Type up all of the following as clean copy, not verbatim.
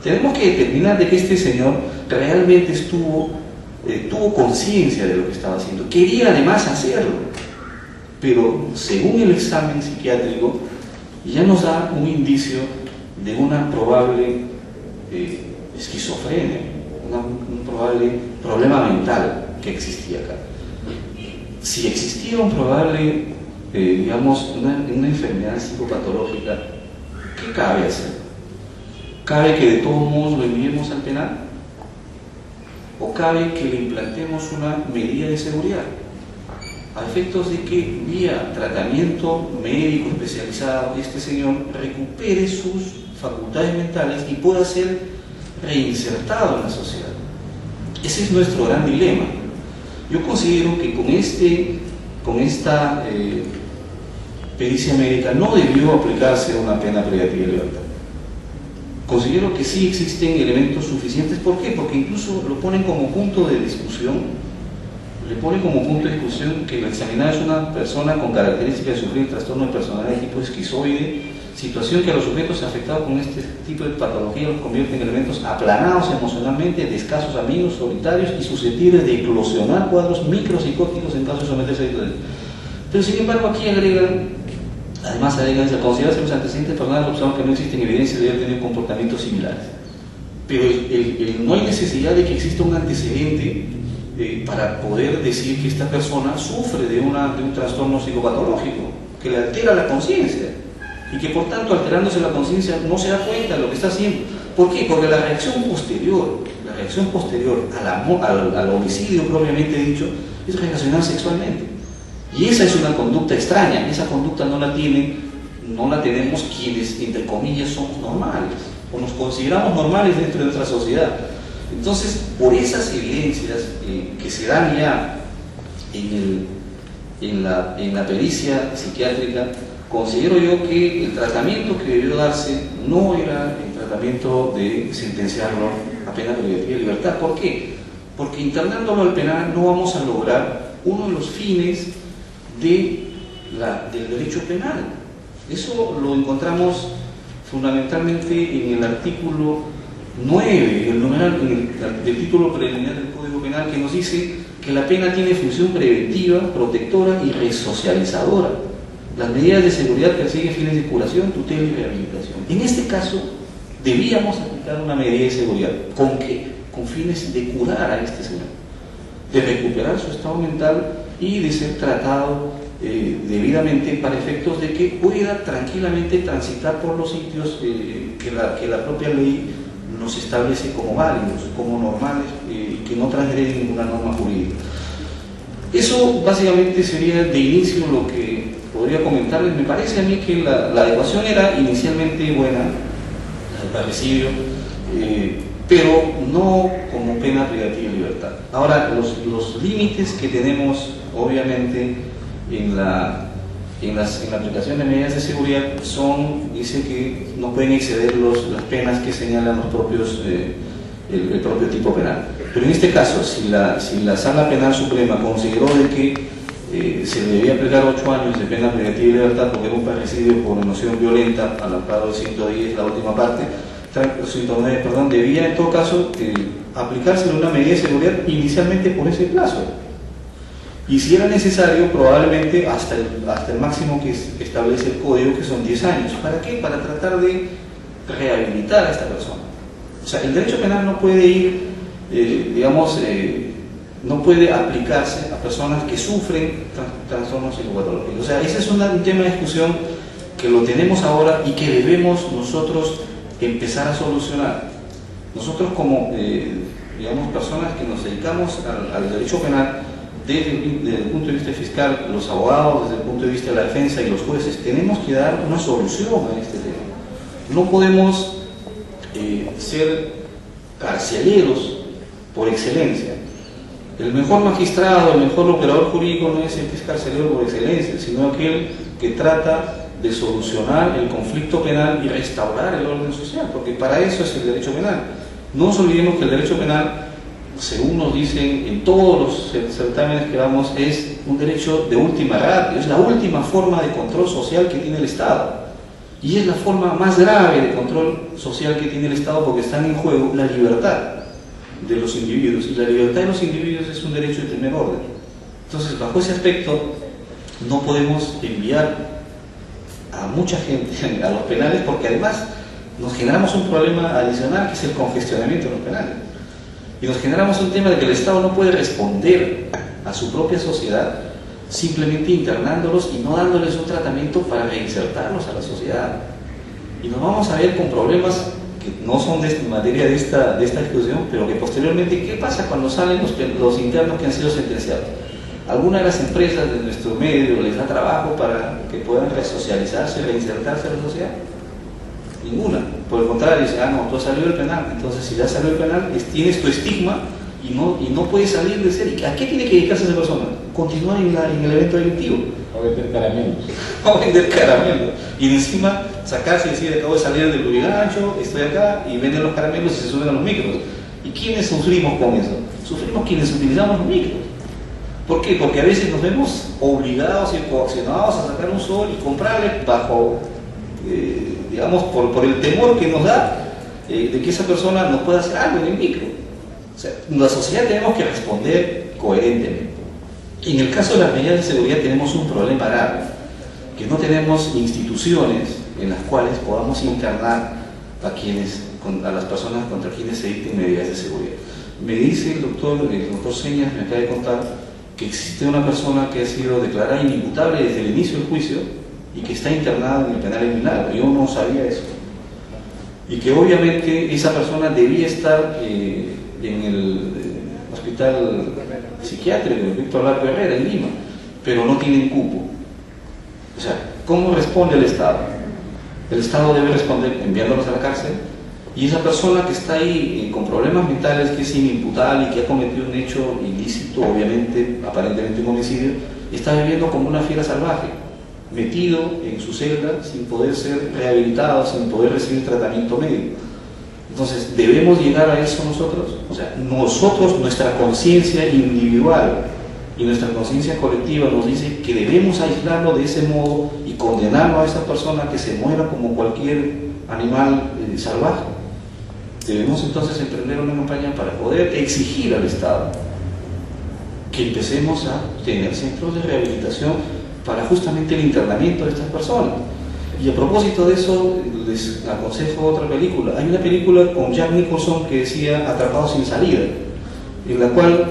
Tenemos que determinar de que este señor realmente tuvo conciencia de lo que estaba haciendo, quería además hacerlo, pero según el examen psiquiátrico ya nos da un indicio de una probable esquizofrenia, un probable problema mental que existía acá. Si existía un probable, digamos, una enfermedad psicopatológica, ¿qué cabe hacer? ¿Cabe que de todos modos lo enviemos al penal? ¿O cabe que le implantemos una medida de seguridad? A efectos de que vía tratamiento médico especializado este señor recupere sus facultades mentales y pueda ser reinsertado en la sociedad. Ese es nuestro gran dilema. Yo considero que con esta pericia médica no debió aplicarse una pena privativa de libertad. Considero que sí existen elementos suficientes. ¿Por qué? Porque incluso lo ponen como punto de discusión. Le pone como punto de discusión que el examinado es una persona con características de sufrir trastorno de personalidad de tipo esquizoide, situación que a los sujetos afectados con este tipo de patología los convierte en elementos aplanados emocionalmente, de escasos amigos, solitarios y susceptibles de eclosionar cuadros micropsicóticos en caso de someterse a situaciones. Pero sin embargo aquí además agregan, se considera los antecedentes personales observan que no existen evidencias de haber tenido comportamientos similares. Pero no hay necesidad de que exista un antecedente para poder decir que esta persona sufre de un trastorno psicopatológico, que le altera la conciencia y que por tanto alterándose la conciencia no se da cuenta de lo que está haciendo. ¿Por qué? Porque la reacción posterior al homicidio propiamente dicho es reaccionar sexualmente. Y esa es una conducta extraña, esa conducta no la tenemos quienes, entre comillas, somos normales o nos consideramos normales dentro de nuestra sociedad. Entonces, por esas evidencias que se dan ya en la pericia psiquiátrica, considero yo que el tratamiento que debió darse no era el tratamiento de sentenciarlo a pena privativa de libertad. ¿Por qué? Porque internándolo al penal no vamos a lograr uno de los fines del derecho penal. Eso lo encontramos fundamentalmente en el artículo 9, el numeral del título preliminar del Código Penal, que nos dice que la pena tiene función preventiva, protectora y resocializadora. Las medidas de seguridad persiguen fines de curación, tutela y rehabilitación. En este caso, debíamos aplicar una medida de seguridad. ¿Con qué? Con fines de curar a este señor, de recuperar su estado mental y de ser tratado debidamente para efectos de que pueda tranquilamente transitar por los sitios que la propia ley nos establece como válidos, como normales, que no transgreden ninguna norma jurídica. Eso básicamente sería de inicio lo que podría comentarles. Me parece a mí que la adecuación era inicialmente buena, el parricidio, pero no como pena privativa de libertad. Ahora, los límites que tenemos, obviamente, en la aplicación de medidas de seguridad dice que no pueden exceder las penas que señalan el propio tipo penal. Pero en este caso, si la Sala Penal Suprema consideró de que se debía aplicar 8 años de pena privativa de libertad porque era un parricidio por emoción violenta, al amparo del 110, la última parte, 109, perdón, debía en todo caso aplicarse una medida de seguridad inicialmente por ese plazo. Y si era necesario, probablemente hasta el máximo que establece el código, que son 10 años. ¿Para qué? Para tratar de rehabilitar a esta persona. O sea, el derecho penal no puede ir, no puede aplicarse a personas que sufren trastornos psicopatológicos. O sea, ese es un tema de discusión que lo tenemos ahora y que debemos nosotros empezar a solucionar. Nosotros como, personas que nos dedicamos al derecho penal, desde el punto de vista fiscal, los abogados, desde el punto de vista de la defensa y los jueces, tenemos que dar una solución a este tema. No podemos ser carceleros por excelencia. El mejor magistrado, el mejor operador jurídico no es el que es carcelero por excelencia, sino aquel que trata de solucionar el conflicto penal y restaurar el orden social, porque para eso es el derecho penal. No nos olvidemos que el derecho penal, según nos dicen en todos los certámenes que vamos, es un derecho de última ratio, es la última forma de control social que tiene el Estado. Y es la forma más grave de control social que tiene el Estado, porque están en juego la libertad de los individuos, y la libertad de los individuos es un derecho de primer orden. Entonces, bajo ese aspecto, no podemos enviar a mucha gente a los penales, porque además nos generamos un problema adicional, que es el congestionamiento de los penales. Y nos generamos un tema de que el Estado no puede responder a su propia sociedad simplemente internándolos y no dándoles un tratamiento para reinsertarlos a la sociedad. Y nos vamos a ver con problemas que no son de materia de esta discusión, pero que posteriormente, ¿qué pasa cuando salen los internos que han sido sentenciados? ¿Alguna de las empresas de nuestro medio les da trabajo para que puedan resocializarse, reinsertarse a la sociedad? Ninguna. Por el contrario, dice, no, tú has salido del penal. Entonces, si ya salió del penal, tienes tu estigma y no puedes salir de ser. ¿A qué tiene que dedicarse esa persona? Continuar en el evento delictivo. O vender caramelos. O vender caramelos. Y encima sacarse y decir, acabo de salir del Lurigancho, estoy acá, y venden los caramelos y se suben a los micros. ¿Y quiénes sufrimos con eso? Sufrimos quienes utilizamos los micros. ¿Por qué? Porque a veces nos vemos obligados y coaccionados a sacar un sol y comprarle bajo, digamos, por el temor que nos da de que esa persona nos pueda hacer algo en el micro. O sea, la sociedad tenemos que responder coherentemente. En el caso de las medidas de seguridad tenemos un problema grave, que no tenemos instituciones en las cuales podamos internar a las personas contra quienes se dicten medidas de seguridad. Me dice el doctor Señas, me acaba de contar, que existe una persona que ha sido declarada inimputable desde el inicio del juicio y que está internada en el penal de Milagro. Yo no sabía eso. Y que obviamente esa persona debía estar en el hospital psiquiátrico de Víctor Largo Herrera, en Lima, pero no tienen cupo. O sea, ¿cómo responde el Estado? El Estado debe responder enviándolos a la cárcel, y esa persona que está ahí con problemas mentales, que es inimputable y que ha cometido un hecho ilícito, obviamente, aparentemente un homicidio, está viviendo como una fiera salvaje, metido en su celda sin poder ser rehabilitado, sin poder recibir tratamiento médico. Entonces, ¿debemos llegar a eso nosotros? O sea, nuestra conciencia individual y nuestra conciencia colectiva nos dice que debemos aislarlo de ese modo y condenarlo a esa persona que se muera como cualquier animal salvaje. Debemos entonces emprender una campaña para poder exigir al Estado que empecemos a tener centros de rehabilitación para justamente el internamiento de estas personas. Y a propósito de eso, les aconsejo otra película. Hay una película con Jack Nicholson que decía Atrapados sin salida, en la cual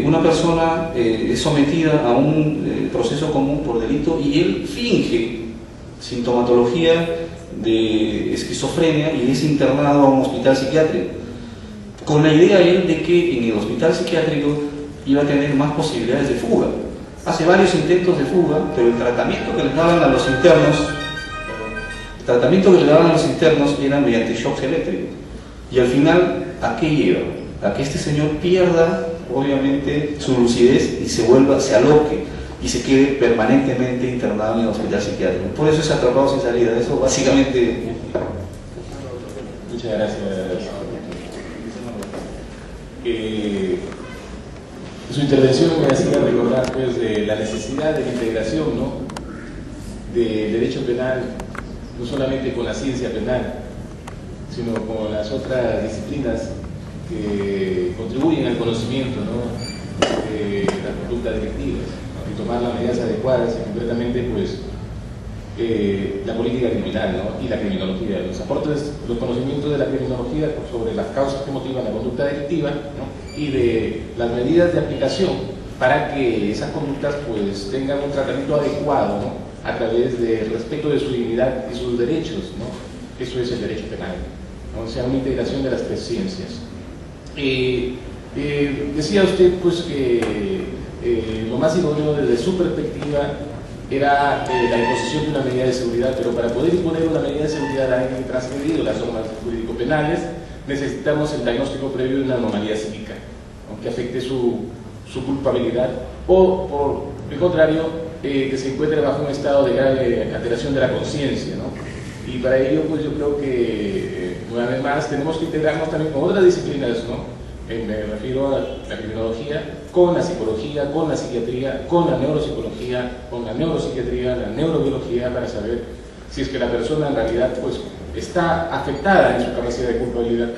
una persona es sometida a un proceso común por delito y él finge sintomatología de esquizofrenia y es internado a un hospital psiquiátrico, con la idea él de que en el hospital psiquiátrico iba a tener más posibilidades de fuga. Hace varios intentos de fuga, pero el tratamiento que les daban a los internos era mediante shocks eléctricos. Y al final, ¿a qué lleva? A que este señor pierda, obviamente, su lucidez y se aloque y se quede permanentemente internado en el hospital psiquiátrico. Por eso es Atrapado sin salida. Eso básicamente... Muchas gracias. Su intervención me hacía recordar pues, de la necesidad de la integración, ¿no?, del derecho penal, no solamente con la ciencia penal, sino con las otras disciplinas que contribuyen al conocimiento, ¿no?, de las conductas delictivas, ¿no?, y tomar las medidas adecuadas, y concretamente pues, la política criminal, ¿no?, y la criminología, los aportes, los conocimientos de la criminología sobre las causas que motivan la conducta delictiva, ¿no?, y de las medidas de aplicación para que esas conductas pues, tengan un tratamiento adecuado, ¿no?, a través del respeto de su dignidad y sus derechos, ¿no? Eso es el derecho penal, ¿no? O sea, una integración de las tres ciencias. Decía usted pues, que lo más idóneo desde su perspectiva era la imposición de una medida de seguridad, pero para poder imponer una medida de seguridad a alguien transgredido las normas jurídico-penales, necesitamos el diagnóstico previo de una anomalía psíquica, ¿no?, que afecte su culpabilidad, o por el contrario, que se encuentre bajo un estado de grave alteración de la conciencia, ¿no? Y para ello, pues yo creo que, una vez más, tenemos que integrarnos también con otras disciplinas, ¿no? Me refiero a la criminología, con la psicología, con la psiquiatría, con la neuropsicología, con la neuropsiquiatría, la neurobiología, para saber si es que la persona en realidad pues está afectada en su capacidad de culpabilidad.